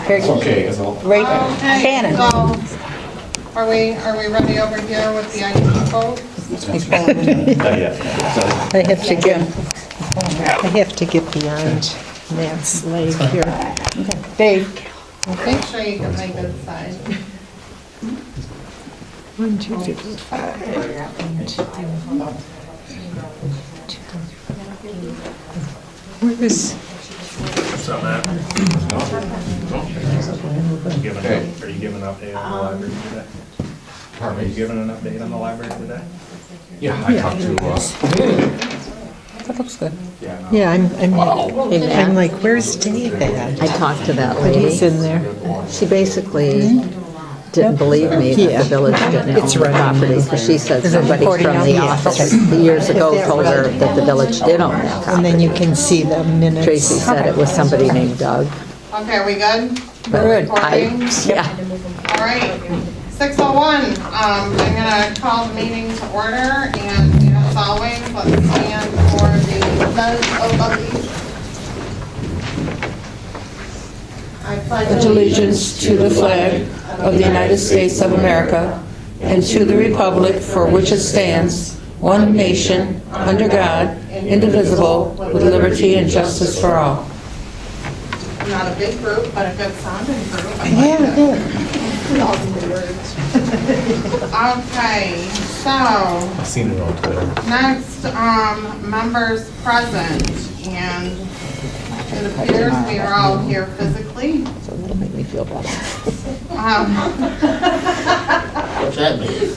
Very good. Okay, as well. Right, Okay, Shannon. so, are we ready over here with the IT folks? Not yet. I have to get, I have to get beyond Matt's leg here. Dave, Make sure you get my good side. 1, 2, 3, 4, 5. Where is, What's up, Matt? Are you giving an update on the library today? Pardon Are you me? giving an update on the library today? Yeah, I talked to, that looks good. yeah, I'm like, where's Dave at? I talked to that But he's lady. in there. She basically didn't believe me that Yeah. the village didn't own It's the running. property, because she said somebody recording from now? the Yeah. office years ago told her that the village did own that And then property. you can see the minutes. Tracy said it was somebody named Doug. Okay, are we good? but Good. Recording? Yeah, All right, 6:01, I'm gonna call the meeting to order, and as always, let's stand for the pledge of allegiance. I pledge allegiance to the flag of the United States of America and to the republic for which it stands, one nation, under God, indivisible, with liberty and justice for all. Not a big group, but a good sounding group. I like it. Okay, so I've seen it on Twitter. next, members present, and it appears we are all here physically. so that'll make me feel better. What's that mean?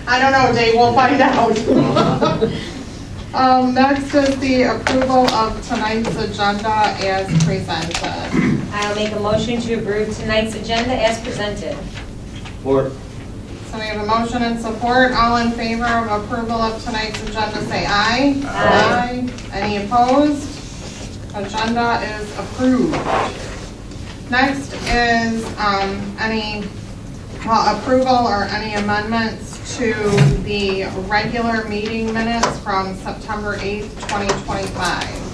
I don't know, Dave, we'll find out. Next is the approval of tonight's agenda as presented. I'll make a motion to approve tonight's agenda as presented. Or, So we have a motion and support. All in favor of approval of tonight's agenda, say aye. Aye. Any opposed? Agenda is approved. Next is approval or any amendments to the regular meeting minutes from September 8th, 2025.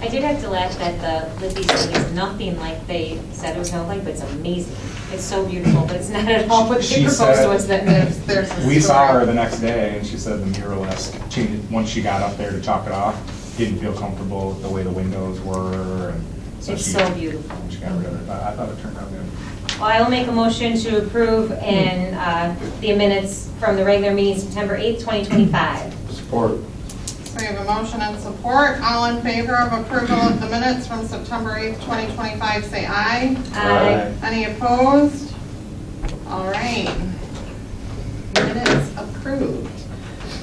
I did have to laugh that the Lizzie's thing is nothing like they said it was going to look like, but it's amazing. It's so beautiful, but it's not at all what they She proposed said- to us that There's a We saw story. her the next day, and she said the muralist, once she got up there to chalk it off, didn't feel comfortable with the way the windows were, and so It's she so beautiful. she got rid of it. But I thought it turned out good. Well, I will make a motion to approve and the minutes from the regular meeting September 8th, 2025. support, So we have a motion and support. All in favor of approval of the minutes from September 8th, 2025, say aye. Aye. Any opposed? All right. Minutes approved.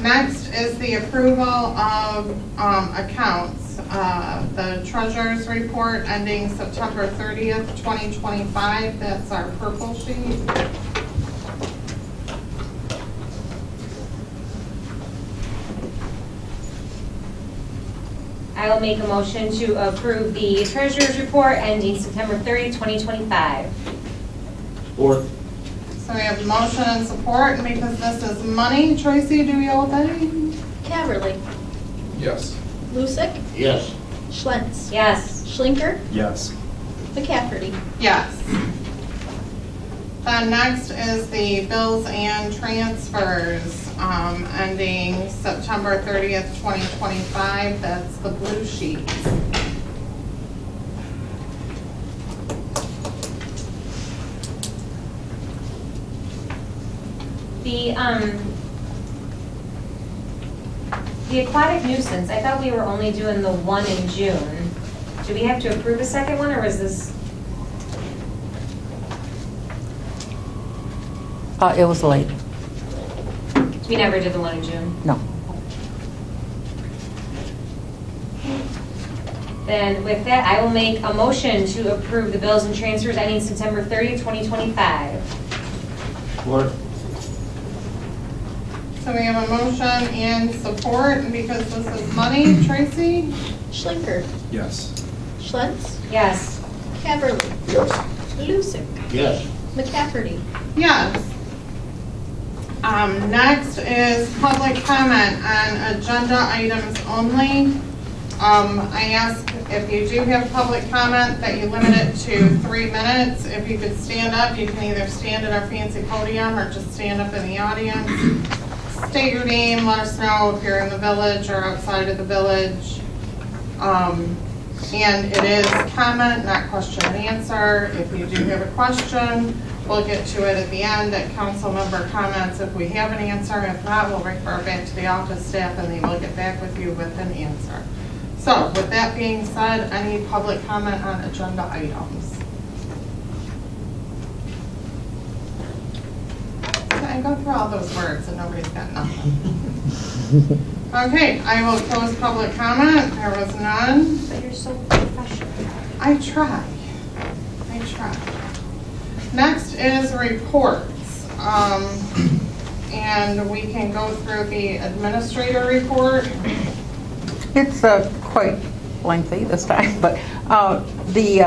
Next is the approval of accounts. The treasurer's report ending September 30th, 2025. That's our purple sheet. I will make a motion to approve the treasurer's report ending September 30th, 2025. support, So we have motion and support, and because this is money, Tracy, do you obey? Caverly, Yes. Lucic, yes. Schlentz, Yes. Schlinker, Yes. McCafferty. Yes. Then next is the bills and transfers, ending September 30th, 2025. That's the blue sheet. The aquatic nuisance, I thought we were only doing the one in June. Do we have to approve a second one, or is this? It was late. We never did the one in June. No. Then with that, I will make a motion to approve the bills and transfers ending September 30th, 2025. Support, So we have a motion and support, and because this is money, Tracy? Schlinker, Yes. Schlentz, Yes. Caverly, Yes. Lucic, yes. McCafferty. Yes. Next is public comment on agenda items only. I ask if you do have public comment that you limit it to 3 minutes. If you could stand up, you can either stand at our fancy podium or just stand up in the audience. State your name, let us know if you're in the village or outside of the village. And it is comment, not question and answer. If you do have a question, we'll get to it at the end at council member comments if we have an answer. If not, we'll refer back to the office staff and they will get back with you with an answer. So with that being said, any public comment on agenda items? I go through all those words and nobody's got nothing. Okay, I will close public comment. There was none. But you're so professional. I try. Next is reports. And we can go through the administrator report. It's quite lengthy this time, but the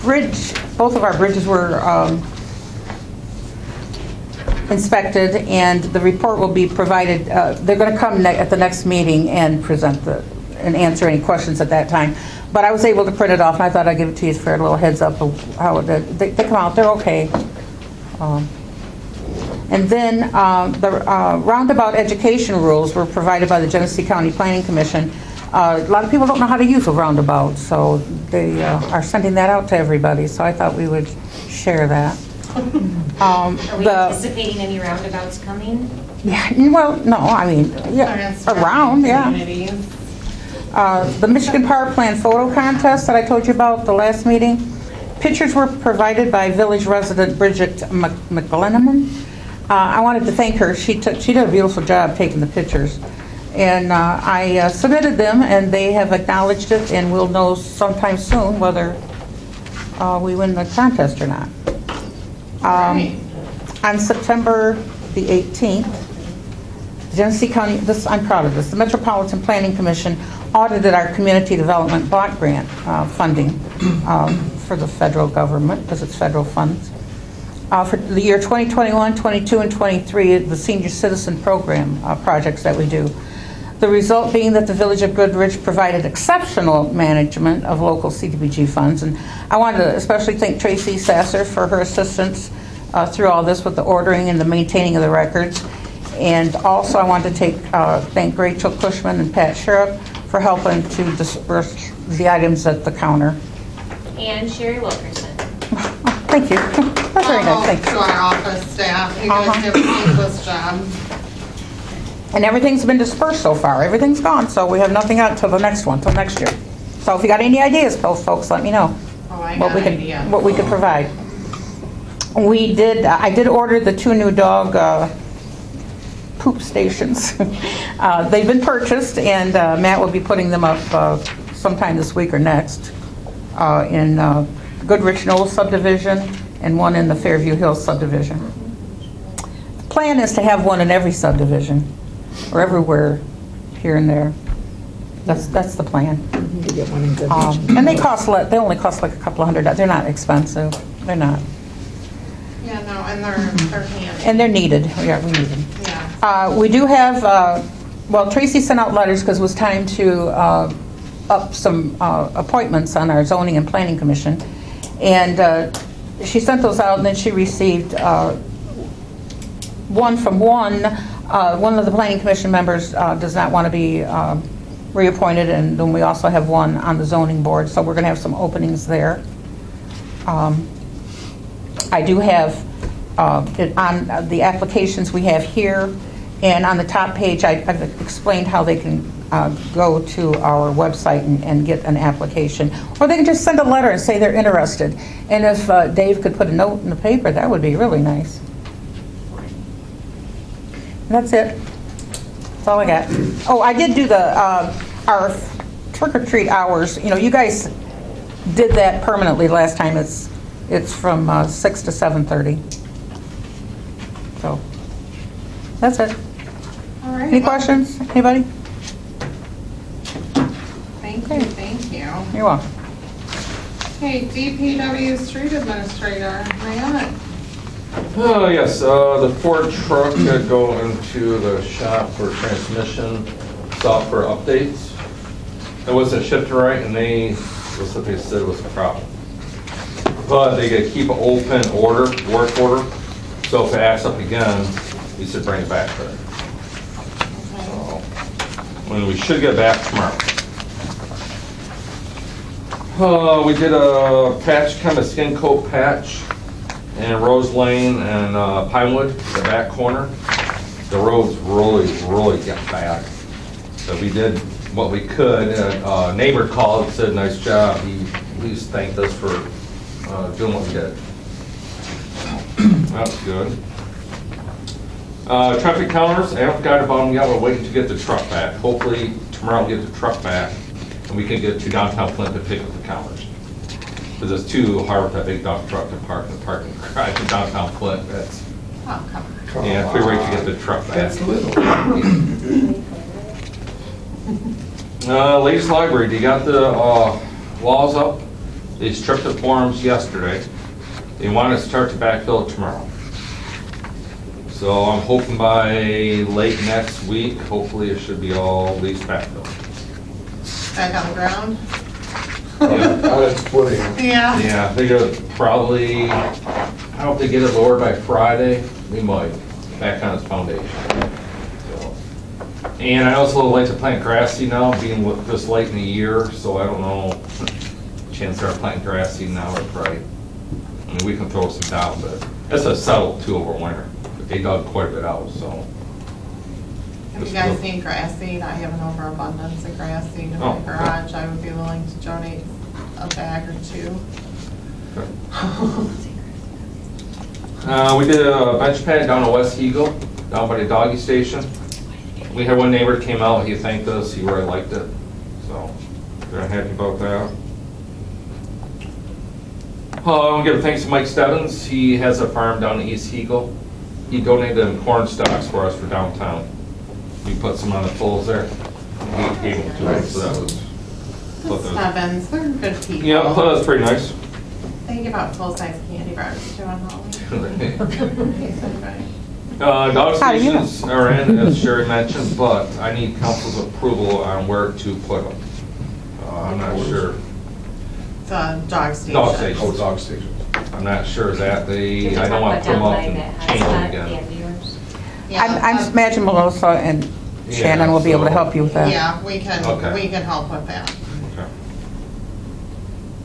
bridge, both of our bridges were inspected, and the report will be provided. They're going to come at the next meeting and present and answer any questions at that time. But I was able to print it off, and I thought I'd give it to you for a little heads up of how they come out. They're okay. And then the roundabout education rules were provided by the Genesee County Planning Commission. A lot of people don't know how to use a roundabout, so they are sending that out to everybody. So I thought we would share that. Are we anticipating any roundabouts coming? Yeah, well, no, I mean, yeah, around, yeah. Communities. The Michigan Power Plant photo contest that I told you about the last meeting, pictures were provided by village resident Bridget McGlenneman. I wanted to thank her. She did a beautiful job taking the pictures. And I submitted them, and they have acknowledged it, and we'll know sometime soon whether we win the contest or not. On September the 18th, Genesee County, I'm proud of this, the Metropolitan Planning Commission audited our community development block grant funding for the federal government, because it's federal funds. For the year 2021, 22, and 23, the senior citizen program projects that we do. The result being that the Village of Goodrich provided exceptional management of local CDBG funds. And I wanted to especially thank Tracy Sasser for her assistance through all this with the ordering and the maintaining of the records. And also I wanted to thank Rachel Cushman and Pat Sherripp for helping to disperse the items at the counter. And Sherry Wilkerson. Thank you. That's very nice. Thank you. To our office staff. You guys did a seamless job. And everything's been dispersed so far. Everything's gone, so we have nothing out till the next one, till next year. So if you got any ideas, folks, let me know what we could provide. I did order the 2 new dog poop stations. They've been purchased, and Matt will be putting them up sometime this week or next in Goodrich Knowles subdivision and one in the Fairview Hills subdivision. The plan is to have one in every subdivision, or everywhere here and there. That's the plan. To get one in Goodrich. And they only cost like a couple of $100. They're not expensive. They're not. Yeah, no, and they're handy. And they're needed. Yeah, we need them. Yeah. We do have, well, Tracy sent out letters because it was time to up some appointments on our zoning and planning commission. And she sent those out, and then she received one from one of the planning commission members does not want to be reappointed, and then we also have one on the zoning board, so we're going to have some openings there. I do have it on the applications we have here, and on the top page I've explained how they can go to our website and get an application, or they can just send a letter and say they're interested. And if Dave could put a note in the paper, that would be really nice. That's it. That's all I got. Oh, I did do our trick-or-treat hours. You know, you guys did that permanently last time. It's from 6 to 7:30. So that's it. All right. Any questions? Anybody? Thank you. You're welcome. Okay, DPW Street Administrator, Matt. Oh, yes, the Ford truck could go into the shop for transmission software updates. it wasn't shipped right, and that's what they said was a problem. But they gotta keep an open work order, so if it acts up again, we should bring it back there. So, when we should get back tomorrow. We did a patch, kind of skin coat patch in Rose Lane and Pinewood, the back corner. The road's really getting bad. So we did what we could. A neighbor called and said, nice job. He at least thanked us for doing what we did. That's good. Traffic counters, I haven't forgotten about them yet. We're waiting to get the truck back. Hopefully tomorrow we'll get the truck back and we can get to downtown Flint to pick up the counters. Because it's too hard with that big dump truck to park in the parking garage in downtown Flint. That's, Oh, come on. yeah, if we wait to get the truck back. That's little. Ladies Library, they got the walls up. They stripped the forms yesterday. They want to start to backfill it tomorrow. So I'm hoping by late next week, hopefully it should be all at least backfilled. Back on the ground? Yeah. Yeah. Yeah, they go probably, I hope they get it lowered by Friday. We might, back on its foundation. So, and I also like to plant grass seed now, being this late in the year, so I don't know, chance to start planting grass seed now or probably, I mean, we can throw some down, but it's a settle too over winter. But they dug quite a bit out, so. If you guys need grass seed, I have an overabundance of grass seed in my Oh, garage. I would be willing to donate a bag or two. We did a bench pad down at West Eagle, down by the doggy station. We had one neighbor that came out, he thanked us, he really liked it, so very happy about that. I want to give thanks to Mike Stebbins. He has a farm down in East Eagle. He donated them corn stalks for us for downtown. We put some on the poles there. He gave them to us, so that was. The Stebbins, they're good people. Yeah, I thought that was pretty nice. They give out full-size candy bars too on Halloween. Dog How do you know? stations are in, as Sherry mentioned, but I need council's approval on where to put them. I'm not sure. It's a dog station. Dog station. Oh, dog station. I'm not sure exactly. Did you I don't want to put put them up down by and that change them hotspot at the again. end of yours? Yeah, I'm imagining Melissa and Shannon will be able to help you with that. Yeah, we can Okay. help with that. Okay.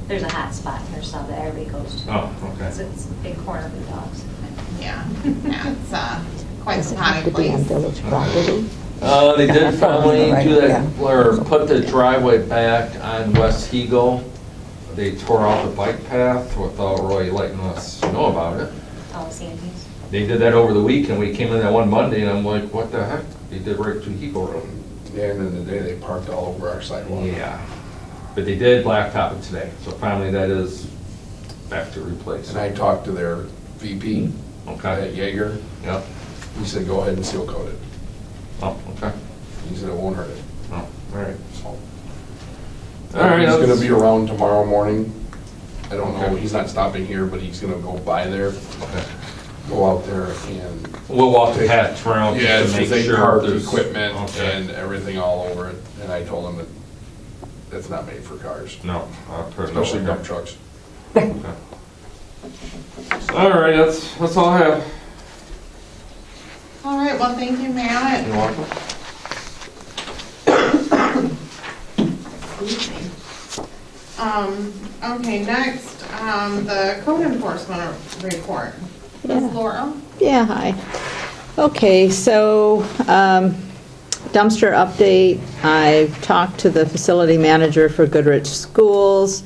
There's a hot spot in there, so that everybody goes to. Oh, okay. It's a big corner for dogs. Yeah, yeah, it's quite Does a it have potty to be on place. village property? They did finally do Right, that, or put the driveway back on West Eagle. They tore out the bike path without really letting us know about it. Oh, Sandy's. They did that over the weekend. We came in that one Monday and I'm like, what the heck? They did right to Eagle Road. Yeah, and then the day they parked all over our sidewalk. Yeah, but they did blacktop it today, so finally that is back to replace. And I talked to their VP Okay, at Jaeger. yep, He said, go ahead and seal coat it. oh, okay, He said it won't hurt it. oh, all right. So, All right, he's gonna that's- be around tomorrow morning. I don't know, Okay. he's not stopping here, but he's gonna go by there, Okay. go out there and. We'll walk the path tomorrow Yeah, just to make they sure parked there's. equipment Okay. and everything all over it, and I told him that that's not made for cars, No, I'll put it over especially here. dump trucks. Okay. All right, that's all I have. All right, well, thank you, Matt. You're welcome. Okay, next, the code enforcement report. Ms. Laura? Yeah, hi. Okay, so dumpster update. I talked to the facility manager for Goodrich Schools.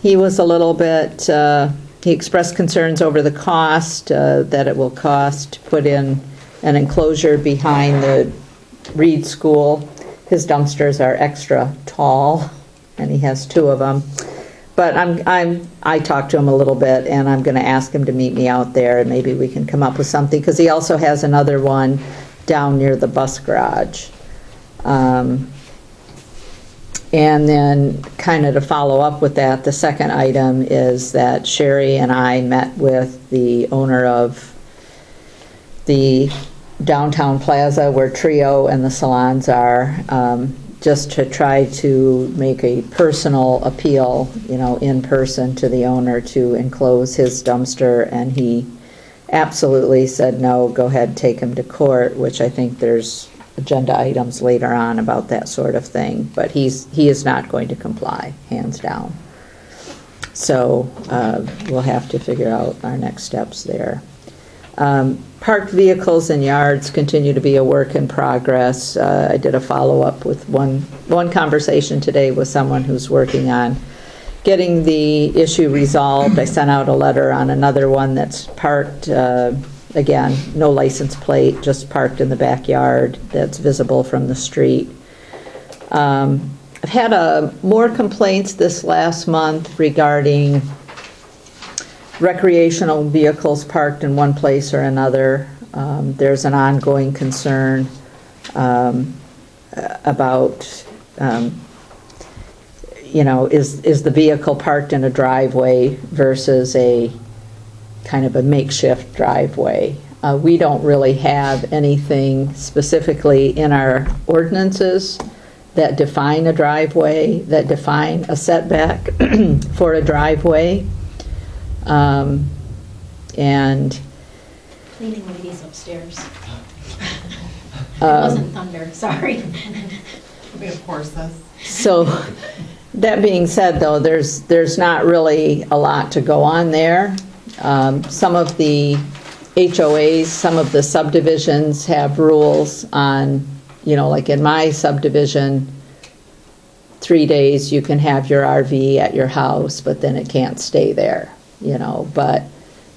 He was a little bit, he expressed concerns over the cost, that it will cost to put in an enclosure behind the Reed School. His dumpsters are extra tall, and he has 2 of them. But I talked to him a little bit, and I'm gonna ask him to meet me out there, and maybe we can come up with something, because he also has another one down near the bus garage. And then, kind of to follow up with that, the second item is that Sherry and I met with the owner of the downtown plaza where Trio and the salons are, just to try to make a personal appeal, in person to the owner to enclose his dumpster, and he absolutely said, no, go ahead, take him to court, which I think there's agenda items later on about that sort of thing, but he is not going to comply, hands down. So we'll have to figure out our next steps there. Parked vehicles and yards continue to be a work in progress. I did a follow-up with one conversation today with someone who's working on getting the issue resolved. I sent out a letter on another one that's parked, again, no license plate, just parked in the backyard that's visible from the street. I've had more complaints this last month regarding recreational vehicles parked in one place or another. There's an ongoing concern about, is the vehicle parked in a driveway versus a kind of a makeshift driveway. We don't really have anything specifically in our ordinances that define a driveway, that define a setback for a driveway. And Cleaning ladies upstairs. It wasn't thunder, sorry. We have horses. so, that being said, though, there's not really a lot to go on there. Some of the HOAs, some of the subdivisions have rules on, like in my subdivision, 3 days you can have your RV at your house, but then it can't stay there, But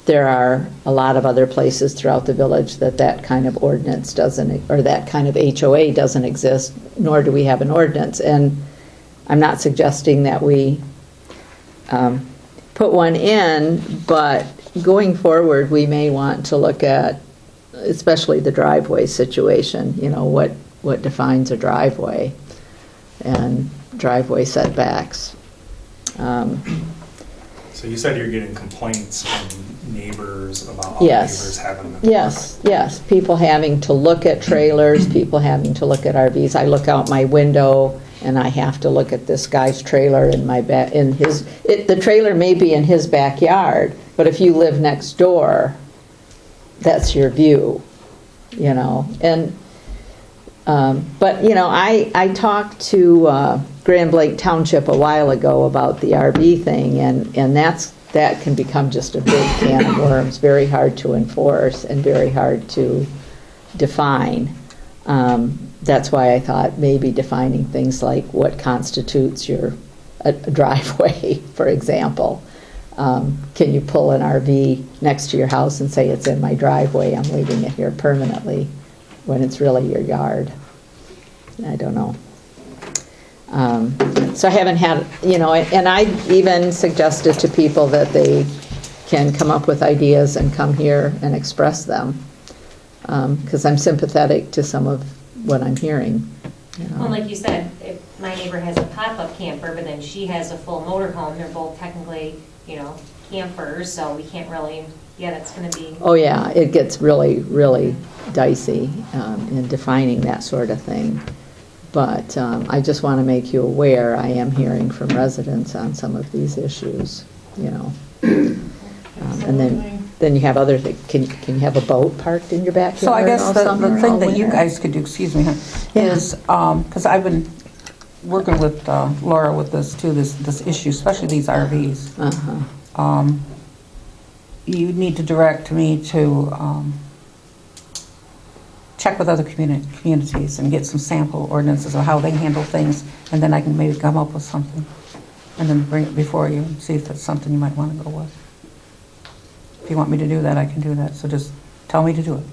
there are a lot of other places throughout the village that kind of ordinance doesn't, or that kind of HOA doesn't exist, nor do we have an ordinance. And I'm not suggesting that we put one in, but going forward, we may want to look at, especially the driveway situation, what defines a driveway and driveway setbacks. So you said you're getting complaints from neighbors about other Yes. neighbors having them. Yes, people having to look at trailers, people having to look at RVs. I look out my window and I have to look at this guy's trailer in my the trailer may be in his backyard, but if you live next door, that's your view, and but I talked to Grand Blanc Township a while ago about the RV thing, and that can become just a big can of worms, very hard to enforce and very hard to define. That's why I thought maybe defining things like what constitutes a driveway, for example. Can you pull an RV next to your house and say it's in my driveway, I'm leaving it here permanently, when it's really your yard? I don't know. So I haven't had, and I even suggested to people that they can come up with ideas and come here and express them, because I'm sympathetic to some of what I'm hearing. Well, like you said, if my neighbor has a pop-up camper, but then she has a full motorhome, they're both technically, campers, so we can't really, that's gonna be. Oh, yeah, it gets really, really dicey in defining that sort of thing. But I just want to make you aware, I am hearing from residents on some of these issues, And then you have other things. Can you have a boat parked in your backyard? So I guess all the summer, thing all that you winter? guys could do, excuse me, Yeah. is, because I've been working with Laura with this too, this issue, especially these RVs. Uh-huh. You need to direct me to check with other communities and get some sample ordinances of how they handle things, and then I can maybe come up with something, and then bring it before you and see if that's something you might want to go with. If you want me to do that, I can do that, so just tell me to do it.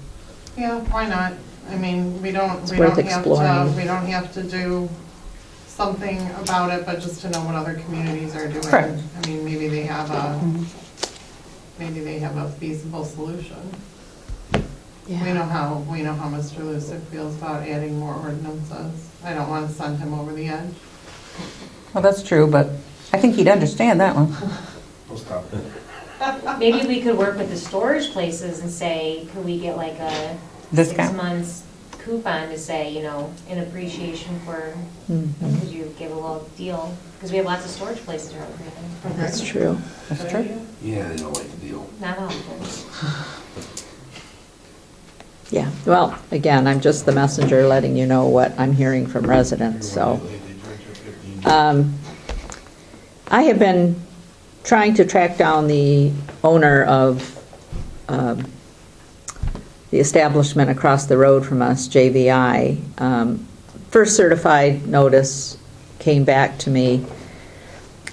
Yeah, why not? I mean, we don't worth have exploring. we don't have to do something about it, but just to know what other communities are doing. Correct. I mean, maybe they have a feasible solution. We know how Mr. Lucic feels about adding more ordinances. I don't want to send him over the edge. Well, that's true, but I think he'd understand that one. We'll stop it. Maybe we could work with the storage places and say, could we get like a 6 Discount? months coupon to say, you know, in appreciation for, Mhm. could you give a little deal? Because we have lots of storage places around here. That's true. That's true. Yeah, they don't like the deal. Not often. Yeah, well, again, I'm just the messenger letting you know what I'm hearing from residents, so. I have been trying to track down the owner of the establishment across the road from us, JVI. First certified notice came back to me.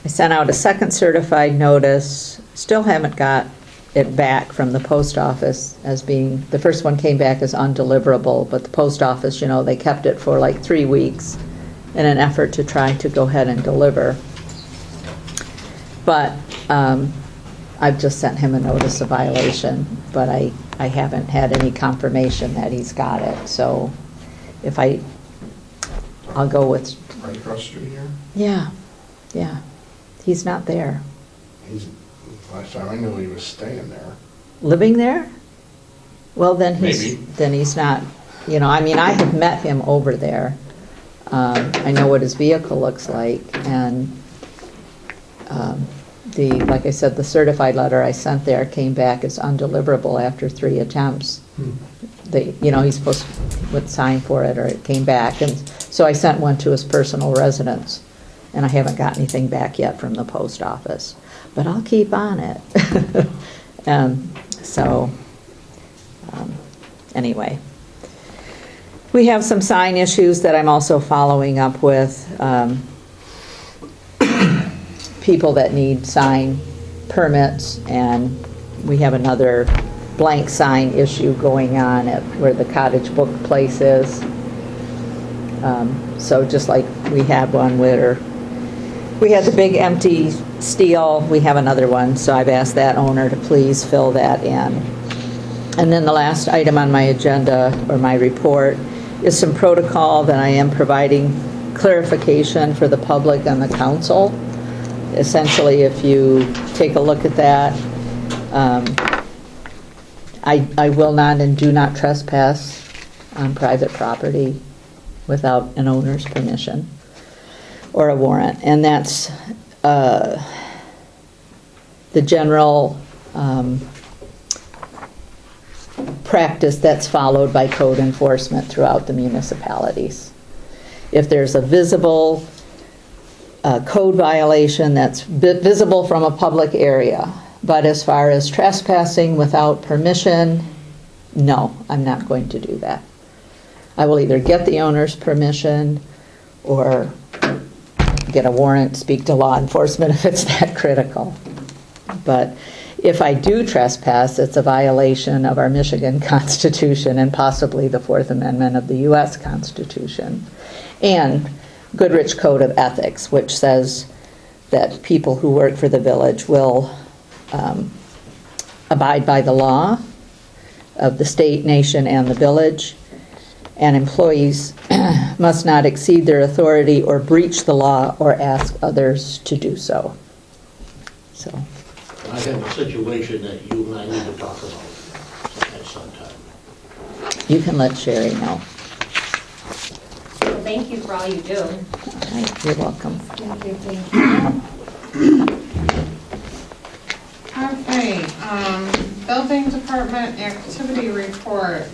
I sent out a second certified notice, still haven't got it back from the post office as being, the first one came back as undeliverable, but the post office, you know, they kept it for like 3 weeks in an effort to try to go ahead and deliver. But I've just sent him a notice of violation, but I haven't had any confirmation that he's got it. So if I'll go with, Right across the street here? yeah, he's not there. Last time I knew he was staying there. Living there? Well, then Maybe. he's not, you know, I mean, I have met him over there. I know what his vehicle looks like, and like I said, the certified letter I sent there came back as undeliverable after 3 attempts. You know, he's supposed to would sign for it, or it came back, and so I sent one to his personal residence, and I haven't got anything back yet from the post office. But I'll keep on it. Anyway. We have some sign issues that I'm also following up with. People that need sign permits, and we have another blank sign issue going on at where the Cottage Book Place is. So just like we had one where we had the big empty steel, we have another one, so I've asked that owner to please fill that in. And then the last item on my agenda, or my report, is some protocol that I am providing clarification for the public and the council. Essentially, if you take a look at that, I will not and do not trespass on private property without an owner's permission or a warrant. And that's the general practice that's followed by code enforcement throughout the municipalities. If there's a visible code violation that's visible from a public area, but as far as trespassing without permission, no, I'm not going to do that. I will either get the owner's permission or get a warrant, speak to law enforcement if it's that critical. But if I do trespass, it's a violation of our Michigan Constitution and possibly the Fourth Amendment of the U.S. Constitution. And Goodrich Code of Ethics, which says that people who work for the village will abide by the law of the state, nation, and the village, and employees must not exceed their authority or breach the law or ask others to do so. So, I have a situation that you and I need to talk about at some time. you can let Sherry know. Well, thank you for all you do. All right, you're welcome. Thank you, thank you. Okay, building department activity report.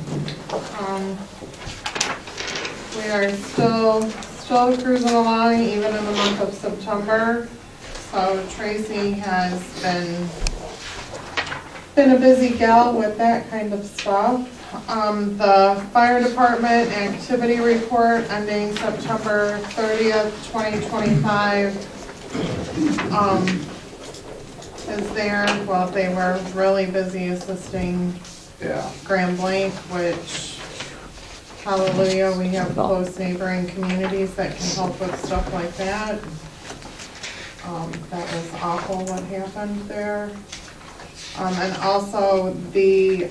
We are still cruising along even in the month of September. So Tracy has been a busy gal with that kind of stuff. The fire department activity report ending September 30th, 2025 is there. Well, they were really busy assisting Grand Blanc, which, hallelujah, we have close neighboring communities that can help with stuff like that. That was awful what happened there. And also the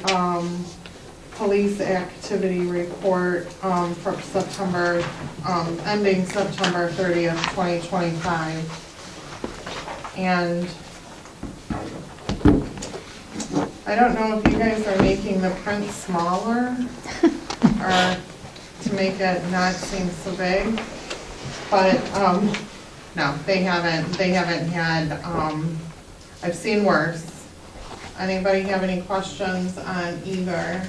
police activity report from September, ending September 30th, 2025. And I don't know if you guys are making the print smaller or to make it not seem so big. But, no, they haven't had, I've seen worse. Anybody have any questions on either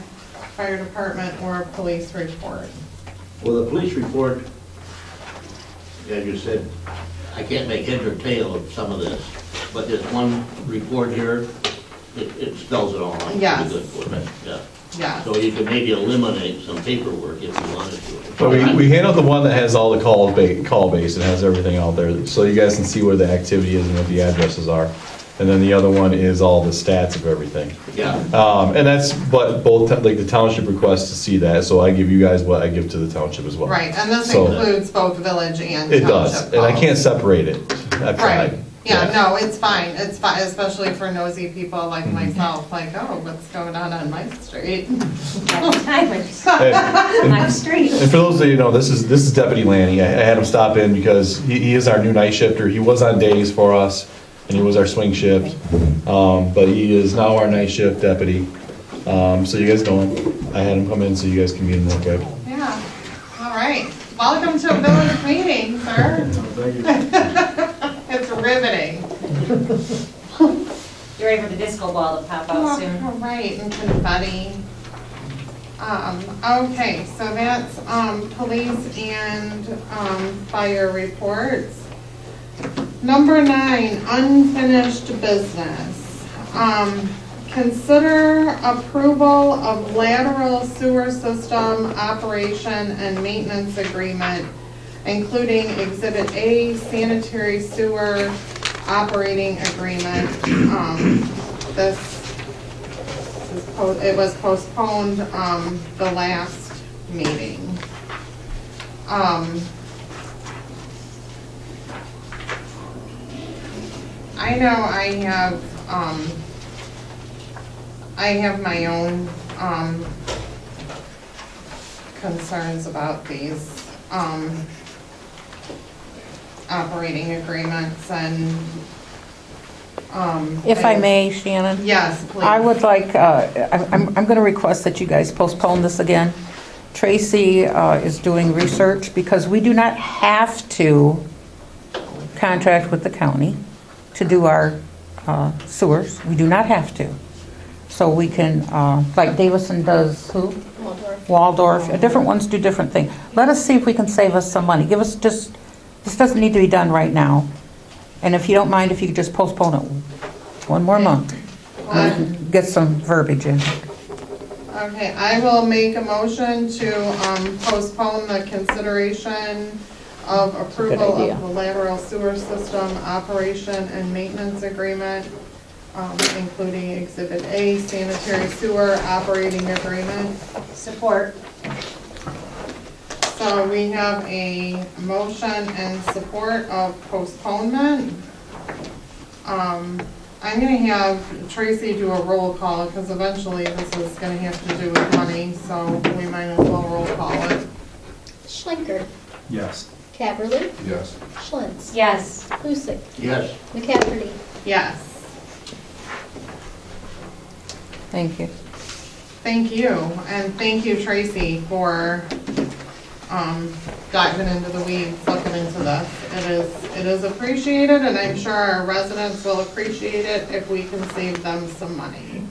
fire department or police report? Well, the police report, as you said, I can't make head or tail of some of this, but this one report here, it spells it all out. Yes. Pretty good for it, yeah. Yeah. So you can maybe eliminate some paperwork if you wanted to. But we handled the one that has all the call base and has everything out there, so you guys can see where the activity is and what the addresses are. And then the other one is all the stats of everything. Yeah. And that's what both, like the township requests to see that, so I give you guys what I give to the township as well. Right, and this So- includes both village and It township. does, and I can't separate it. I've Right, tried. yeah, no, it's fine, especially for nosy people like myself, like, oh, what's going on my street? That's time, I just, And- my street. And for those of you who know, this is Deputy Lanny. I had him stop in because he is our new night shifter. He was on days for us, and he was our swing shift. But he is now our night shift deputy. So you guys know him. I had him come in so you guys can meet him real quick. Yeah, all right, welcome to a village meeting, sir. It's riveting. You're ready for the disco ball to pop out soon. Oh, right, and confetti. Okay, so that's, police and, fire reports. Number 9, unfinished business. Consider approval of lateral sewer system operation and maintenance agreement, including Exhibit A, sanitary sewer operating agreement. It was postponed, the last meeting. I know I have my own, concerns about these, operating agreements and, If I may, Shannon? Yes, please. I would like, I'm going to request that you guys postpone this again. Tracy is doing research because we do not have to contract with the county to do our sewers. We do not have to. So we can, like Davison does, who? Waldorf. Different ones do different things. Let us see if we can save us some money. Give us just, this doesn't need to be done right now. And if you don't mind, if you could just postpone it one more month. Get some verbiage in. Okay, I will make a motion to postpone the consideration of approval idea. of the lateral sewer system operation and maintenance agreement, including Exhibit A, sanitary sewer operating agreement. Support. So we have a motion and support of postponement. I'm gonna have Tracy do a roll call, because eventually this is gonna have to do with money, so we might as well roll call it. Schlenker, Yes. Caverly, Yes. Schlentz, Yes. Lucick, Yes. McCafferty. Yes, Thank you. thank you, and thank you, Tracy, for, diving into the weeds, looking into this. It is appreciated, and I'm sure our residents will appreciate it if we can save them some money.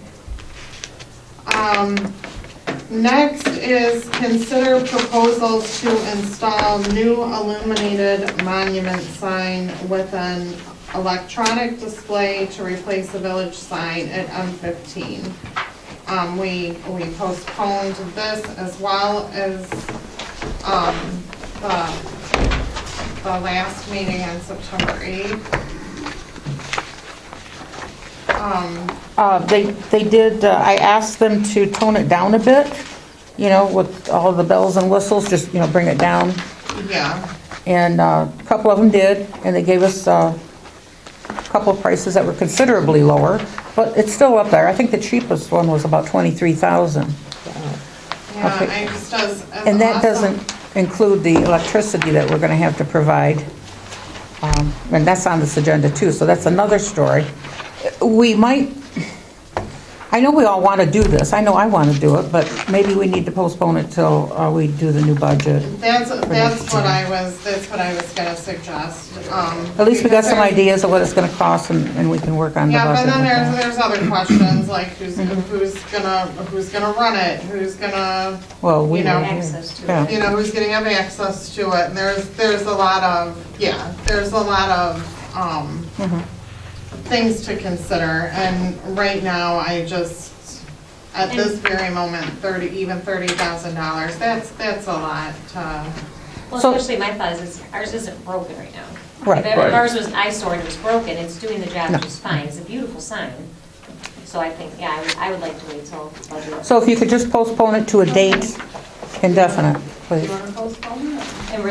Next is consider proposals to install new illuminated monument sign with an electronic display to replace the village sign at M15. We postponed this as well as, the last meeting on September 8th. They did, I asked them to tone it down a bit, you know, with all the bells and whistles, just, you know, bring it down. Yeah, And a couple of them did, and they gave us a couple of prices that were considerably lower, but it's still up there. I think the cheapest one was about $23,000. yeah, Okay. I just does. And that doesn't include the electricity that we're gonna have to provide. And that's on this agenda too, so that's another story. We might, I know we all want to do this, I know I want to do it, but maybe we need to postpone it till we do the new budget. That's what I was gonna suggest. At least we got some ideas of what it's gonna cost and we can work on the Yeah, budget. but then with that. there's other questions, like who's gonna run it, who's gonna, Well, we you know, will, access to yeah. you know, who's gonna have access to it, and there's a lot of, Mhm. things to consider, and right now, I just, at this very moment, $30,000, that's a lot to, Well, So- especially my thought is, ours isn't broken right now. Right. If Right. ours was eyesore and it was broken, it's doing the job No. just fine, it's a beautiful sign. So I think, yeah, I would like to wait till budget. So if you could just postpone it to a date indefinite, please. you wanna postpone it? And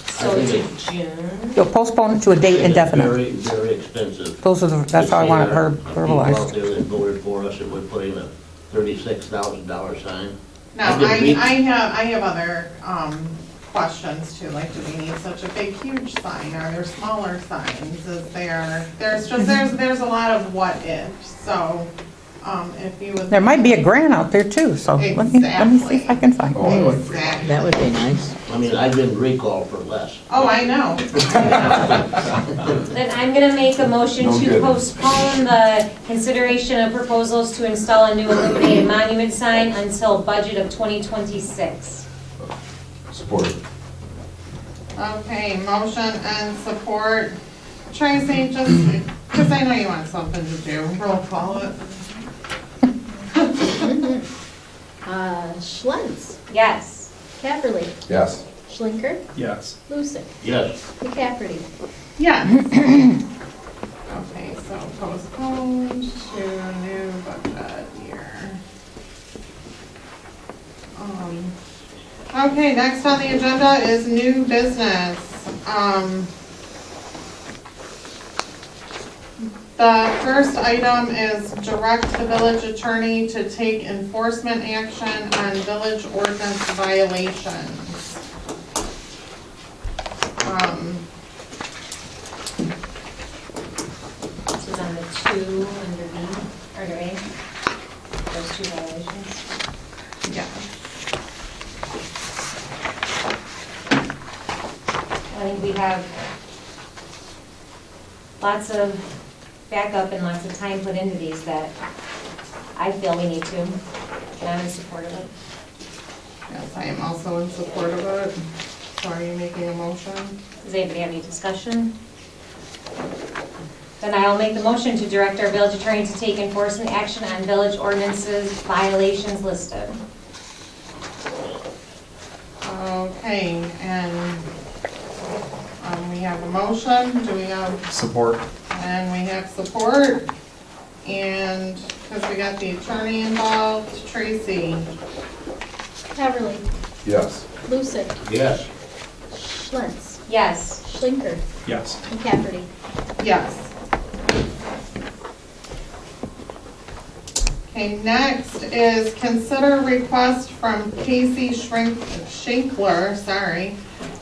so I think to June, You'll postpone it to a date It's indefinite. very, very expensive. That's how I want it People out verbalized. there that voted for us, and we're putting a $36,000 sign. No, I did read- I have other, questions too, like, do we need such a big, huge sign, are there smaller signs, there's a lot of what ifs, so, if you would. There might be a grant out there too, so let me see if I can find one. Exactly. That would be nice. I mean, I've been recalled for less. Oh, I know. then I'm gonna make a motion No to good. postpone the consideration of proposals to install a new illuminated monument sign until budget of 2026. Support. Okay, motion and support. Tracy, just, because I know you want something to do, roll call it. Schlentz, Yes. Caverly, Yes. Schlinker, Yes. Lucick, Yes, McCafferty. Yes. Okay, so postponed to new budget year. Okay, next on the agenda is new business. The first item is direct the village attorney to take enforcement action on village ordinance violations. This is on the two under B, or A, those two violations. Yeah. I think we have lots of backup and lots of time put into these that I feel we need to, and I'm in support of it. Yes, I am also in support of it. So are you making a motion? Does anybody have any discussion? Then I'll make the motion to direct our village attorney to take enforcement action on village ordinances violations listed. Okay, and we have a motion, do we have, Support. and we have support, and, because we got the attorney involved, Tracy. Caverly, Yes. Lucick, yes. Schlentz, Yes. Schlinker, Yes. McCafferty. Yes. Okay, next is consider request from Casey Shinkler,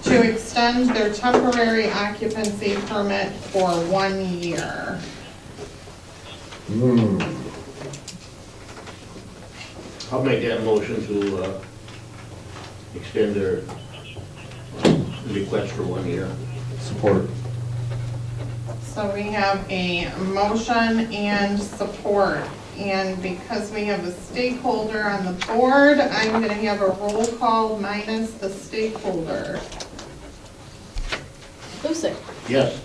to extend their temporary occupancy permit for 1 year. I'll make that motion to extend their request for 1 year. Support. So we have a motion and support. And because we have a stakeholder on the board, I'm going to have a roll call minus the stakeholder. Lucick, Yes,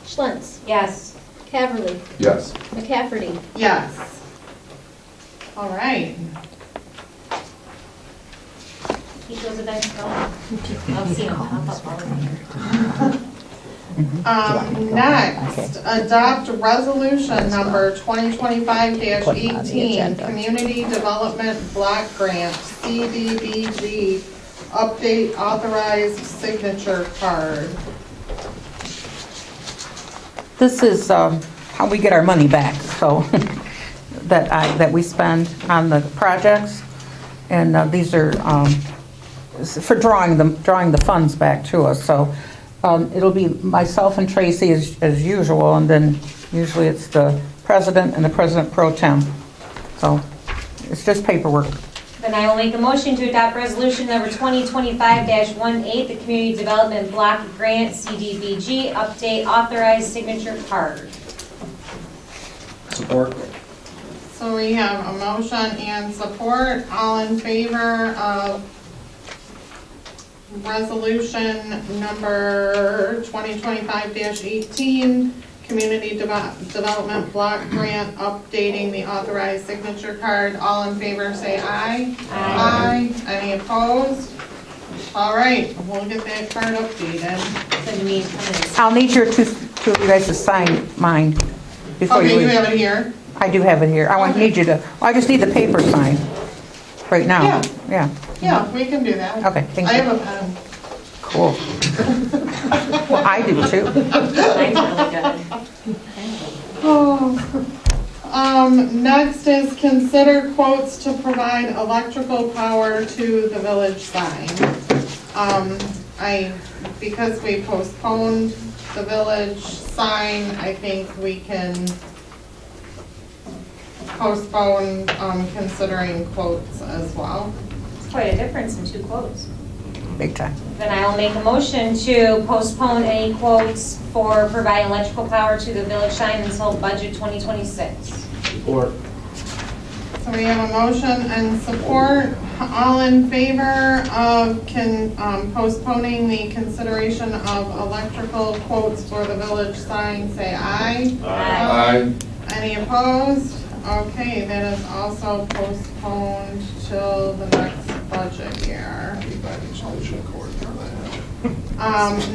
Schlentz, Yes. Caverly, Yes. McCafferty. Yes. All right. Keep those events going. I've seen them pop up all over here. Next, adopt resolution number 2025-18, Community Development Block Grant, CDBG, update authorized signature card. This is how we get our money back, so, that we spend on the projects. And these are for drawing the funds back to us. So it'll be myself and Tracy as usual, and then usually it's the president and the president pro tem. So, it's just paperwork. Then I will make a motion to adopt resolution number 2025-18, the Community Development Block Grant CDBG update authorized signature card. Support. So we have a motion and support. All in favor of resolution number 2025-18, Community Development Block Grant updating the authorized signature card. All in favor say aye. Aye. Any opposed? All right, we'll get that card updated. So you need to come in. I'll need your two of you guys to sign mine before you Okay, you leave. have it here? I do have it here. Need you to, I just need the paper signed right now. Yeah. Yeah, Yeah, we can do that. okay, thank I you. have a pen. Cool. Well, I do too. Mine's really good. Oh. Next is consider quotes to provide electrical power to the village sign. Because we postponed the village sign, I think we can postpone, considering quotes as well. It's quite a difference in two quotes. Big time. Then I will make a motion to postpone any quotes for providing electrical power to the village sign until budget 2026. Support. So we have a motion and support. All in favor of postponing the consideration of electrical quotes for the village sign, say aye. Aye. Any opposed? Okay, that is also postponed till the next budget year.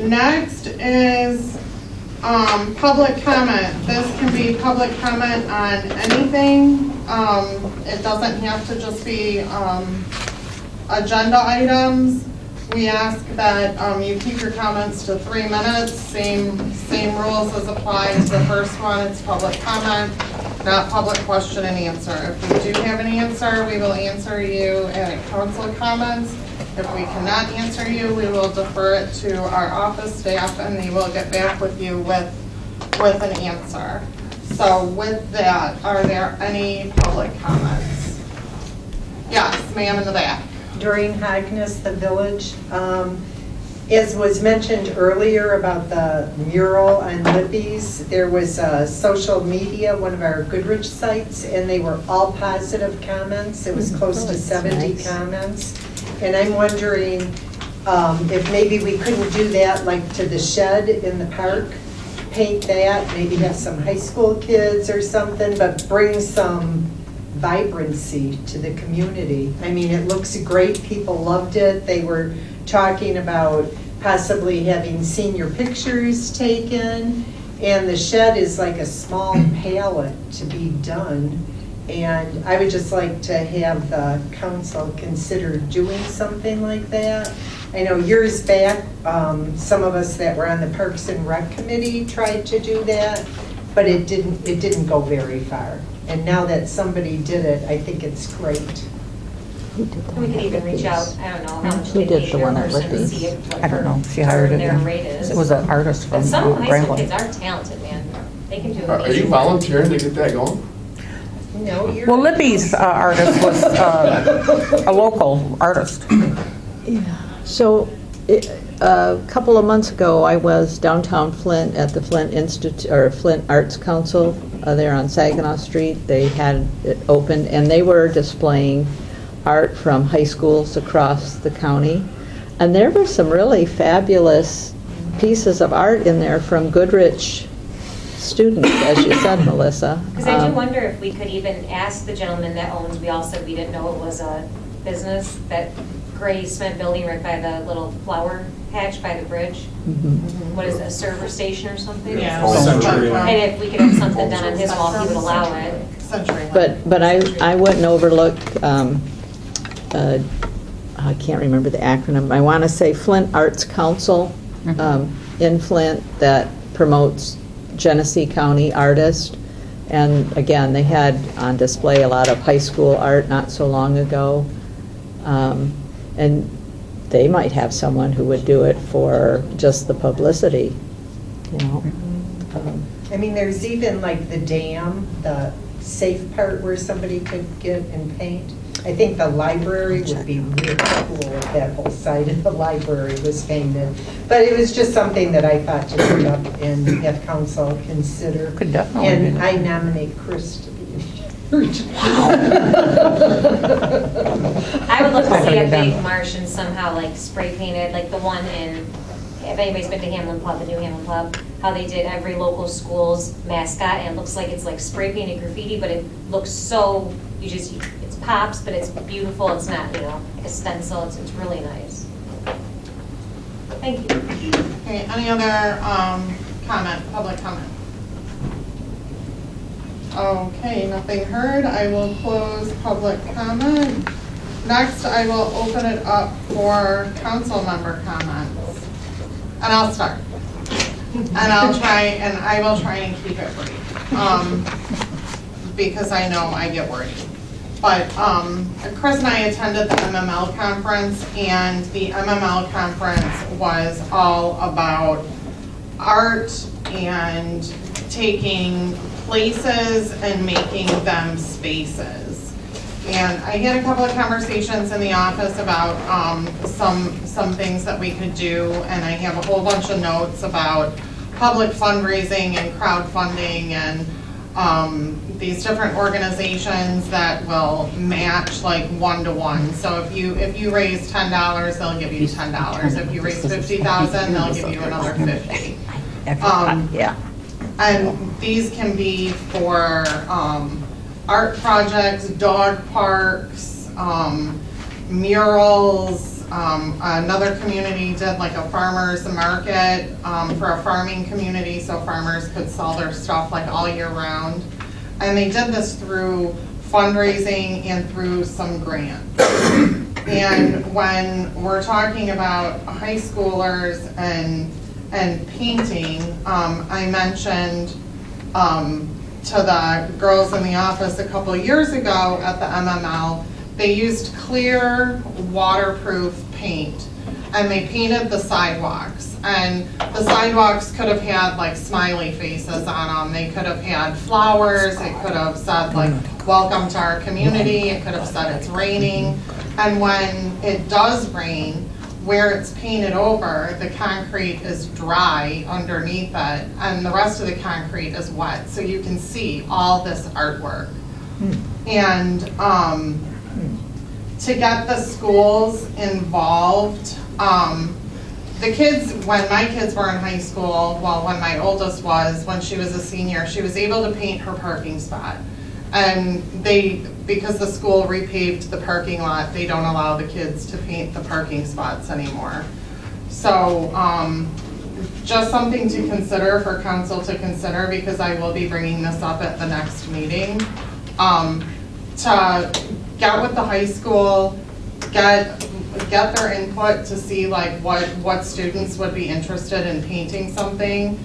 Next is public comment. This can be public comment on anything. It doesn't have to just be agenda items. We ask that you keep your comments to 3 minutes. Same rules as apply to the first one. It's public comment, not public question and answer. If we do have an answer, we will answer you at council comments. If we cannot answer you, we will defer it to our office staff and they will get back with you with an answer. So with that, are there any public comments? Yes, ma'am in the back. Doreen Harkness, the village. As was mentioned earlier about the mural on Libby's, there was social media, one of our Goodrich sites, and they were all positive comments. It was close to 70 comments. And I'm wondering if maybe we couldn't do that like to the shed in the park, paint that, maybe have some high school kids or something, but bring some vibrancy to the community. I mean, it looks great. People loved it. They were talking about possibly having senior pictures taken. And the shed is like a small palette to be done. And I would just like to have the council consider doing something like that. I know years back, some of us that were on the Parks and Rec Committee tried to do that, but it didn't go very far. And now that somebody did it, I think it's great. We could even reach out, I don't know, how much Who they did pay the per one at person to Libby's? see if I don't know. She what hired it. their rate is. It was an artist from But some high school kids Grambling. are talented, man. They can do Are you amazing. volunteering to get that going? No, you're. Well, Libby's artist was a local artist. So, a couple of months ago, I was downtown Flint at the Flint Institute, or Flint Arts Council, there on Saginaw Street. They had it opened, and they were displaying art from high schools across the county. And there were some really fabulous pieces of art in there from Goodrich students, as you said, Melissa. Because I do wonder if we could even ask the gentleman that owns, we all said we didn't know it was a business, that gray cement building right by the little flower patch by the bridge. What is it, a server station or something? Yeah. Century. And if we could have something done on his wall, he would allow it. Century. But I went and overlooked, I can't remember the acronym, I want to say Flint Arts Council in Flint that promotes Genesee County artists. And again, they had on display a lot of high school art not so long ago. And they might have someone who would do it for just the publicity, you know. I mean, there's even like the dam, the safe part where somebody could get and paint. I think the library would be really cool if that whole side of the library was painted. But it was just something that I thought to put up and have council consider. Could definitely be And that. I nominate Chris to be in charge. I would love to see a Already done. big Martian somehow like spray painted, like the one in, if anybody's been to Hamlin Pub, the new Hamlin Pub, how they did every local school's mascot, and it looks like it's like spray painted graffiti, but it looks so, it's pops, but it's beautiful, it's not, like a stencil, it's really nice. Thank you. Okay, any other public comment? Okay, nothing heard. I will close public comment. Next, I will open it up for council member comments. And I'll start. And I will try and keep it brief. Because I know I get wordy. But Chris and I attended the MML conference, and the MML conference was all about art and taking places and making them spaces. And I had a couple of conversations in the office about some things that we could do, and I have a whole bunch of notes about public fundraising and crowdfunding and these different organizations that will match like 1-to-1. So if you raise $10, they'll give you $10. If you raise $50,000, they'll give you another $50. Yeah. And these can be for art projects, dog parks, murals. Another community did like a farmer's market for a farming community, so farmers could sell their stuff like all year round. And they did this through fundraising and through some grants. And when we're talking about high schoolers and painting, I mentioned to the girls in the office a couple of years ago at the MML, they used clear waterproof paint and they painted the sidewalks. And the sidewalks could have had like smiley faces on them. They could have had flowers. It could have said like, welcome to our community. It could have said it's raining. And when it does rain, where it's painted over, the concrete is dry underneath it and the rest of the concrete is wet. So you can see all this artwork. And to get the schools involved, the kids, when my kids were in high school, well, when my oldest was, when she was a senior, she was able to paint her parking spot. And because the school repaved the parking lot, they don't allow the kids to paint the parking spots anymore. So just something to consider for council to consider, because I will be bringing this up at the next meeting. To get with the high school, get their input to see like what students would be interested in painting something.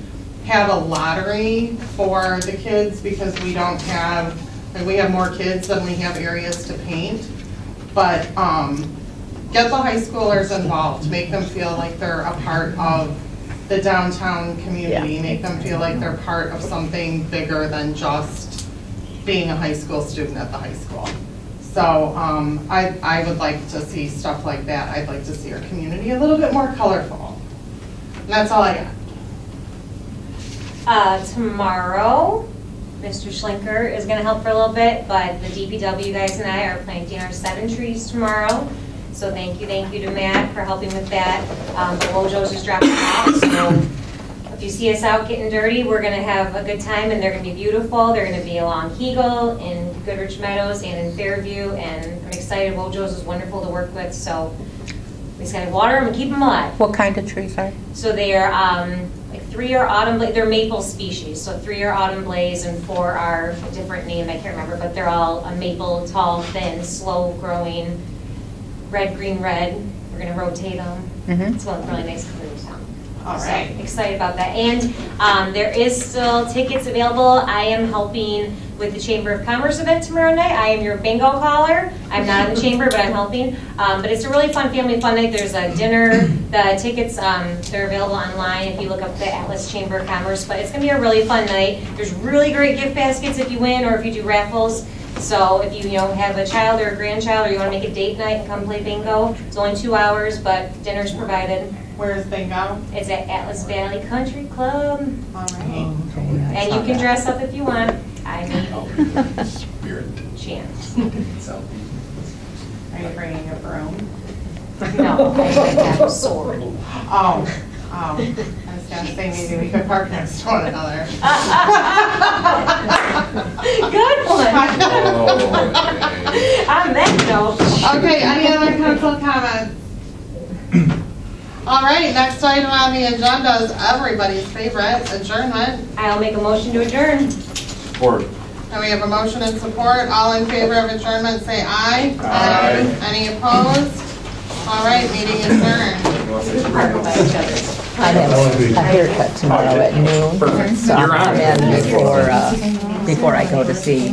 Have a lottery for the kids, because we have more kids than we have areas to paint. But get the high schoolers involved, make them feel like they're a part of the downtown community, make them feel like they're part of something bigger than just being a high school student at the high school. So I would like to see stuff like that. I'd like to see our community a little bit more colorful. And that's all I got. Tomorrow, Mr. Schlinker is gonna help for a little bit, but the DPW guys and I are planting our 7 trees tomorrow. So thank you to Matt for helping with that. The Wojo's is dropping off, so if you see us out getting dirty, we're gonna have a good time and they're gonna be beautiful. They're gonna be along Hegel, in Goodrich Meadows, and in Fairview, and I'm excited. Wojo's is wonderful to work with, so we just gotta water them and keep them alive. What kind of trees are? So they are like 3 are autumn blaze, they're maple species, so 3 are autumn blaze and 4 are a different name, I can't remember, but they're all a maple, tall, thin, slow growing, red, green, red. We're gonna rotate them. It's going to look really nice in Cooperstown. All right. So excited about that. And there is still tickets available. I am helping with the Chamber of Commerce event tomorrow night. I am your bingo caller. I'm not in the chamber, but I'm helping. But it's a really fun family fun night. There's a dinner. The tickets, they're available online if you look up the Atlas Chamber of Commerce. But it's going to be a really fun night. There's really great gift baskets if you win or if you do raffles. So if you have a child or a grandchild or you want to make a date night and come play bingo, it's only 2 hours, but dinner's provided. Where's bingo? It's at Atlas Valley Country Club. All right. And you can dress up if you want. I made Spirit. chance. Are you bringing a broom? No, I have a sword. Oh, I was gonna say maybe we could park next to one another. Good one. On that note. Okay, any other council comments? All right, next item on the agenda is everybody's favorite, adjournment. I'll make a motion to adjourn. Support. And we have a motion and support. All in favor of adjournment, say aye. Aye. Any opposed? All right, meeting adjourned. I have a haircut tomorrow at noon, so I'll come in before I go to see